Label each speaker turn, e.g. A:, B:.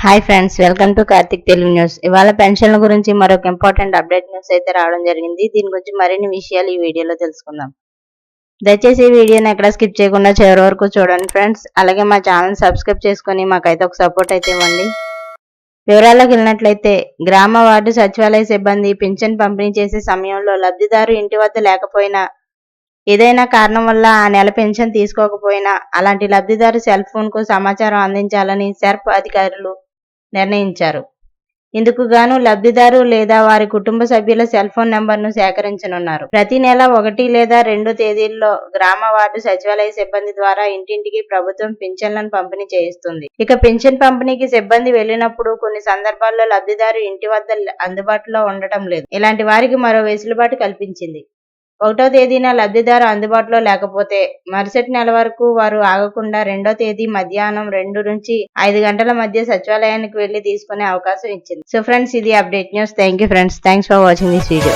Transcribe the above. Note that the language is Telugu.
A: Hi friends, welcome to Karthik Telugu news. ఇవాళ పెన్షన్ల గురించి మరొక ఇంపార్టెంట్ అప్డేట్ న్యూస్ అయితే రావడం జరిగింది. దీని గురించి మరిన్ని విషయాలు ఈ వీడియోలో తెలుసుకుందాం. దయచేసి ఈ వీడియోని ఎక్కడ స్కిప్ చేయకుండా చివరి వరకు చూడండి ఫ్రెండ్స్. అలాగే మా ఛానల్ సబ్స్క్రైబ్ చేసుకుని మాకైతే ఒక సపోర్ట్ అయితే ఇవ్వండి. వివరాల్లోకి వెళ్ళినట్లయితే, గ్రామ వార్డు సచివాలయ సిబ్బంది పింఛన్ పంపిణీ చేసే సమయంలో లబ్ధిదారు ఇంటి వద్ద లేకపోయినా, ఏదైనా కారణం వల్ల ఆ నెల పెన్షన్ తీసుకోకపోయినా అలాంటి లబ్ధిదారు సెల్ ఫోన్ కు సమాచారం అందించాలని సెర్ప్ అధికారులు నిర్ణయించారు. ఇందుకు గాను లబ్ధిదారు లేదా వారి కుటుంబ సభ్యుల సెల్ ఫోన్ నెంబర్ను సేకరించనున్నారు. ప్రతి నెల 1 లేదా 2 తేదీల్లో గ్రామ వార్డు సచివాలయ సిబ్బంది ద్వారా ఇంటింటికి ప్రభుత్వం పింఛన్లను పంపిణీ చేయిస్తుంది. ఇక పింఛన్ పంపిణీకి సిబ్బంది వెళ్లినప్పుడు కొన్ని సందర్భాల్లో లబ్ధిదారు ఇంటి వద్ద అందుబాటులో ఉండటం లేదు. ఇలాంటి వారికి మరో వెసులుబాటు కల్పించింది. 1వ తేదీన లబ్ధిదారు అందుబాటులో లేకపోతే మరుసటి నెల వరకు వారు ఆగకుండా 2వ తేదీ మధ్యాహ్నం 2 నుంచి 5 గంటల మధ్య సచివాలయానికి వెళ్లి తీసుకునే అవకాశం ఇచ్చింది. సో ఫ్రెండ్స్, ఇది update news. Thank you friends. Thanks for watching this video.